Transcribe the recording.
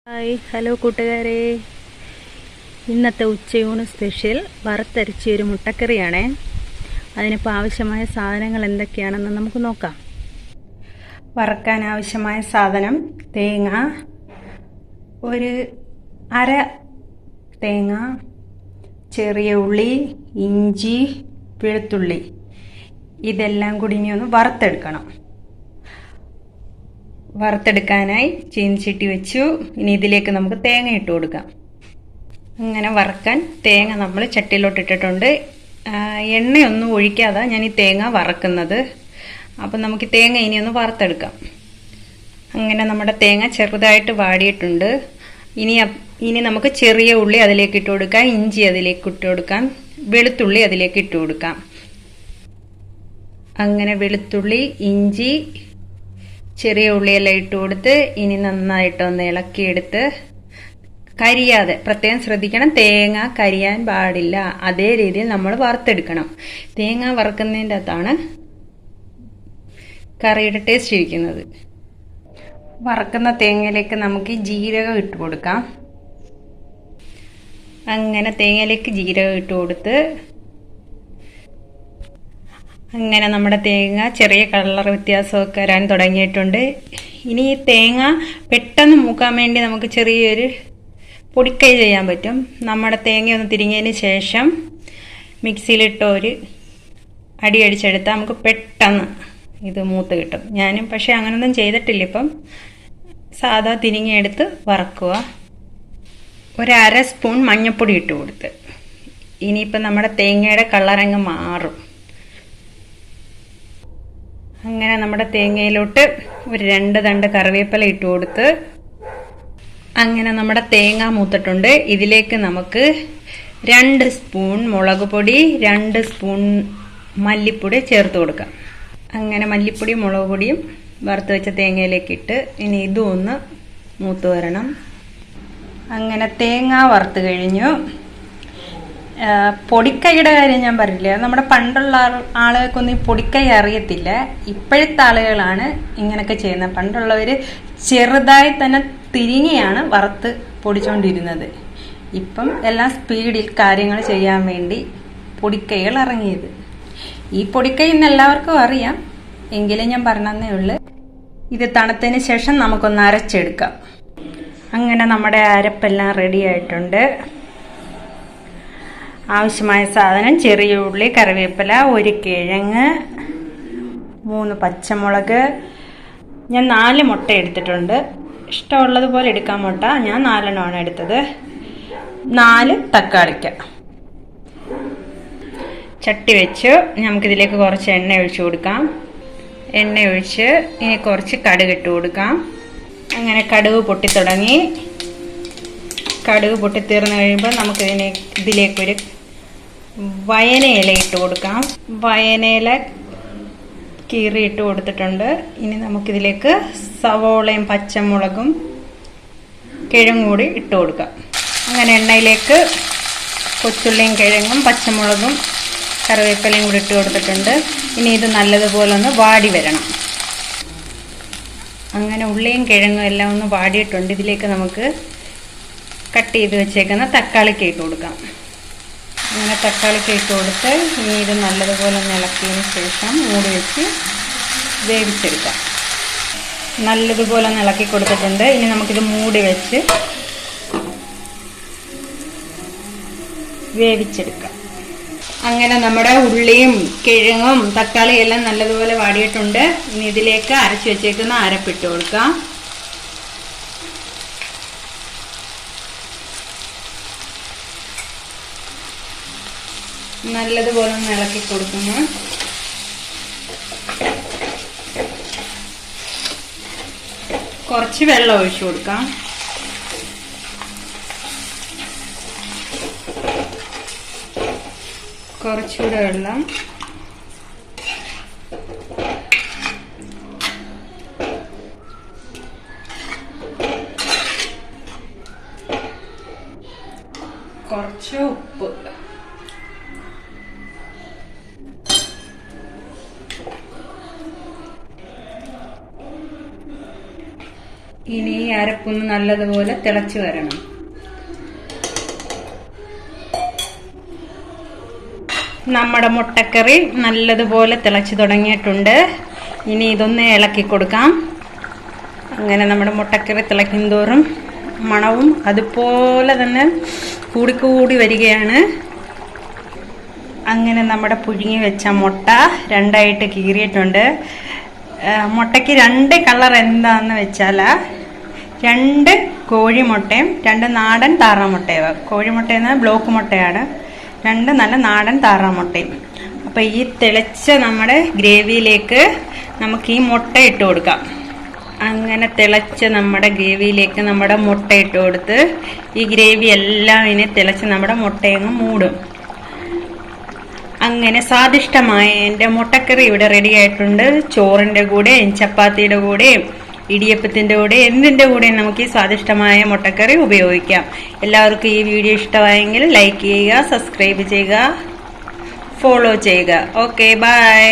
Hi hello കൂട്ടുകാരെ, ഇന്നത്തെ ഉച്ചയൂണ് special വറുത്തരച്ച ഒരു മുട്ടക്കറിയാണേ. അതിനിപ്പോൾ ആവശ്യമായ സാധനങ്ങൾ എന്തൊക്കെയാണെന്ന് നമുക്ക് നോക്കാം. വറക്കാൻ ആവശ്യമായ സാധനം: തേങ്ങ, ഒരു അര തേങ്ങ, ചെറിയ ഉള്ളി, ഇഞ്ചി, വെളുത്തുള്ളി. ഇതെല്ലാം കൂടി ഇനി ഒന്ന് വറുത്തെടുക്കണം. വറുത്തെടുക്കാനായി ചീനിച്ചട്ടി വെച്ചു. ഇനി ഇതിലേക്ക് നമുക്ക് തേങ്ങ ഇട്ട് കൊടുക്കാം. അങ്ങനെ വറക്കാൻ തേങ്ങ നമ്മൾ ചട്ടിയിലോട്ട് ഇട്ടിട്ടുണ്ട്. എണ്ണയൊന്നും ഒഴിക്കാതെ ഞാൻ ഈ തേങ്ങ വറക്കുന്നത്. അപ്പം നമുക്ക് തേങ്ങ ഇനി ഒന്ന് വറുത്തെടുക്കാം. അങ്ങനെ നമ്മുടെ തേങ്ങ ചെറുതായിട്ട് വാടിയിട്ടുണ്ട്. ഇനി നമുക്ക് ചെറിയ ഉള്ളി അതിലേക്ക് ഇട്ട് കൊടുക്കാം, ഇഞ്ചി അതിലേക്ക് ഇട്ട് കൊടുക്കാം, വെളുത്തുള്ളി അതിലേക്ക് ഇട്ട് കൊടുക്കാം. അങ്ങനെ വെളുത്തുള്ളി, ഇഞ്ചി, ചെറിയ ഉള്ളിയെല്ലാം ഇട്ട് കൊടുത്ത് ഇനി നന്നായിട്ടൊന്ന് ഇളക്കിയെടുത്ത് കരിയാതെ പ്രത്യേകം ശ്രദ്ധിക്കണം. തേങ്ങ കരിയാൻ പാടില്ല. അതേ രീതിയിൽ നമ്മൾ വറുത്തെടുക്കണം. തേങ്ങ വറുക്കുന്നതിൻ്റെ അകത്താണ് കറിയുടെ ടേസ്റ്റ് ഇരിക്കുന്നത്. വറുക്കുന്ന തേങ്ങയിലേക്ക് നമുക്ക് ജീരകം ഇട്ട് കൊടുക്കാം. അങ്ങനെ തേങ്ങയിലേക്ക് ജീരകം ഇട്ട് കൊടുത്ത് അങ്ങനെ നമ്മുടെ തേങ്ങ ചെറിയ കളർ വ്യത്യാസമൊക്കെ വരാൻ തുടങ്ങിയിട്ടുണ്ട്. ഇനി ഈ തേങ്ങ പെട്ടെന്ന് മൂക്കാൻ വേണ്ടി നമുക്ക് ചെറിയൊരു പൊടിക്കൈ ചെയ്യാൻ പറ്റും. നമ്മുടെ തേങ്ങ ഒന്ന് തിരിഞ്ഞതിന് ശേഷം മിക്സിയിലിട്ട് ഒരു അടി അടിച്ചെടുത്താൽ നമുക്ക് പെട്ടെന്ന് ഇത് മൂത്ത് കിട്ടും. ഞാനും പക്ഷേ അങ്ങനൊന്നും ചെയ്തിട്ടില്ല. ഇപ്പം സാധാ തിരിഞ്ഞെടുത്ത് വറക്കുക. ഒരു അര സ്പൂൺ മഞ്ഞൾപ്പൊടി ഇട്ട് കൊടുത്ത് ഇനിയിപ്പം നമ്മുടെ തേങ്ങയുടെ കളറങ്ങ് മാറും. അങ്ങനെ നമ്മുടെ തേങ്ങയിലോട്ട് ഒരു 2 തണ്ട് കറിവേപ്പില ഇട്ട് കൊടുത്ത് അങ്ങനെ നമ്മുടെ തേങ്ങ മൂത്തിട്ടുണ്ട്. ഇതിലേക്ക് നമുക്ക് 2 സ്പൂൺ മുളക് പൊടി, 2 സ്പൂൺ മല്ലിപ്പൊടി ചേർത്ത് കൊടുക്കാം. അങ്ങനെ മല്ലിപ്പൊടിയും മുളക് പൊടിയും വറുത്ത് വെച്ച തേങ്ങയിലേക്ക് ഇട്ട് ഇനി ഇതും ഒന്ന് മൂത്ത് വരണം. അങ്ങനെ തേങ്ങ വറുത്ത് കഴിഞ്ഞു. പൊടിക്കൈയുടെ കാര്യം ഞാൻ പറയില്ല. നമ്മുടെ പണ്ടുള്ള ആളുകൾക്കൊന്നും ഈ പൊടിക്കൈ അറിയത്തില്ല. ഇപ്പോഴത്തെ ആളുകളാണ് ഇങ്ങനെയൊക്കെ ചെയ്യുന്നത്. പണ്ടുള്ളവർ ചെറുതായി തന്നെ തിരിഞ്ഞെയാണ് വറുത്ത് പൊടിച്ചുകൊണ്ടിരുന്നത്. ഇപ്പം എല്ലാം സ്പീഡിൽ കാര്യങ്ങൾ ചെയ്യാൻ വേണ്ടി പൊടിക്കൈകൾ ഇറങ്ങിയത്. ഈ പൊടിക്കൈ ഇന്ന് എല്ലാവർക്കും അറിയാം, എങ്കിലും ഞാൻ പറഞ്ഞതേ ഉള്ളൂ. ഇത് തണുത്തതിന് ശേഷം നമുക്കൊന്ന് അരച്ചെടുക്കാം. അങ്ങനെ നമ്മുടെ അരപ്പെല്ലാം റെഡി ആയിട്ടുണ്ട്. ആവശ്യമായ സാധനം: ചെറിയ ഉള്ളി, കറിവേപ്പില, ഒരു കിഴങ്ങ്, 3 പച്ചമുളക്. ഞാൻ 4 മുട്ട എടുത്തിട്ടുണ്ട്. ഇഷ്ടമുള്ളതുപോലെ എടുക്കാം മുട്ട. ഞാൻ 4 എടുത്തത്. 4 തക്കാളിക്ക. ചട്ടി വെച്ച് നമുക്കിതിലേക്ക് കുറച്ച് എണ്ണ ഒഴിച്ചു കൊടുക്കാം. എണ്ണ ഒഴിച്ച് ഇനി കുറച്ച് കടുക് ഇട്ട് കൊടുക്കാം. അങ്ങനെ കടുക് പൊട്ടിത്തുടങ്ങി. കടുക് പൊട്ടിത്തീർന്ന് കഴിയുമ്പോൾ നമുക്ക് ഇതിലേക്കൊരു വയനയില ഇട്ട് കൊടുക്കാം. വയനയില കീറിയിട്ട് കൊടുത്തിട്ടുണ്ട്. ഇനി നമുക്കിതിലേക്ക് സവോളയും പച്ചമുളകും കിഴങ്ങും കൂടി ഇട്ട് കൊടുക്കാം. അങ്ങനെ എണ്ണയിലേക്ക് കൊച്ചുള്ളിയും കിഴങ്ങും പച്ചമുളകും കറിവേപ്പിലയും കൂടി ഇട്ട് കൊടുത്തിട്ടുണ്ട്. ഇനി ഇത് നല്ലതുപോലെ ഒന്ന് വാടി വരണം. അങ്ങനെ ഉള്ളിയും കിഴങ്ങും എല്ലാം ഒന്ന് വാടിയിട്ടുണ്ട്. ഇതിലേക്ക് നമുക്ക് കട്ട് ചെയ്ത് വെച്ചേക്കുന്ന തക്കാളിക്ക് ഇട്ട് കൊടുക്കാം. അങ്ങനെ തക്കാളിക്ക് ഇട്ട് കൊടുത്ത് ഇനി ഇത് നല്ലതുപോലെ ഒന്ന് ഇളക്കിയതിന് ശേഷം മൂടി വെച്ച് വേവിച്ചെടുക്കാം. നല്ലതുപോലെ ഒന്ന് ഇളക്കി കൊടുത്തിട്ടുണ്ട്. ഇനി നമുക്കിത് മൂടി വെച്ച് വേവിച്ചെടുക്കാം. അങ്ങനെ നമ്മുടെ ഉള്ളിയും കിഴങ്ങും തക്കാളിയും എല്ലാം നല്ലതുപോലെ വാടിയിട്ടുണ്ട്. ഇനി ഇതിലേക്ക് അരച്ച് വെച്ചേക്കുന്ന അരപ്പിട്ട് കൊടുക്കാം. നല്ലതുപോലെ ഒന്ന് ഇളക്കി കൊടുക്കുന്നു. കുറച്ച് വെള്ളം ഒഴിച്ചു കൊടുക്കാം. കുറച്ചുകൂടെ വെള്ളം. കുറച്ച് ഉപ്പ്. ഇനി അരപ്പൊന്ന് നല്ലതുപോലെ തിളച്ച് വരണം. നമ്മുടെ മുട്ടക്കറി നല്ലതുപോലെ തിളച്ച് തുടങ്ങിയിട്ടുണ്ട്. ഇനി ഇതൊന്ന് ഇളക്കി കൊടുക്കാം. അങ്ങനെ നമ്മുടെ മുട്ടക്കറി തിളയ്ക്കും തോറും മണവും അതുപോലെ തന്നെ കൂടിക്കൂടി വരികയാണ്. അങ്ങനെ നമ്മുടെ പുഴുങ്ങി വെച്ച മുട്ട രണ്ടായിട്ട് കീറിയിട്ടുണ്ട്. മുട്ടയ്ക്ക് 2 കളർ എന്താന്ന് വെച്ചാൽ 2 കോഴിമുട്ടയും 2 നാടൻ താറാമുട്ടയും. കോഴിമുട്ടയെന്ന് ബ്ലോക്ക് മുട്ടയാണ്. 2 നല്ല നാടൻ താറാമുട്ടയും. അപ്പോൾ ഈ തിളച്ച നമ്മുടെ ഗ്രേവിയിലേക്ക് നമുക്ക് ഈ മുട്ട ഇട്ട് കൊടുക്കാം. അങ്ങനെ തിളച്ച നമ്മുടെ ഗ്രേവിയിലേക്ക് നമ്മുടെ മുട്ട ഇട്ട് കൊടുത്ത് ഈ ഗ്രേവി എല്ലാം ഇനി തിളച്ച് നമ്മുടെ മുട്ടയങ്ങ് മൂടും. അങ്ങനെ സ്വാദിഷ്ടമായ എൻ്റെ മുട്ടക്കറി ഇവിടെ റെഡി ആയിട്ടുണ്ട്. ചോറിൻ്റെ കൂടെ, ചപ്പാത്തിയുടെ കൂടെ, ഇടിയപ്പത്തിൻ്റെ കൂടെ, എന്തിൻ്റെ കൂടെ നമുക്ക് ഈ സ്വാദിഷ്ടമായ മുട്ടക്കറി ഉപയോഗിക്കാം. എല്ലാവർക്കും ഈ വീഡിയോ ഇഷ്ടമായെങ്കിൽ ലൈക്ക് ചെയ്യുക, സബ്സ്ക്രൈബ് ചെയ്യുക, ഫോളോ ചെയ്യുക. Okay, by.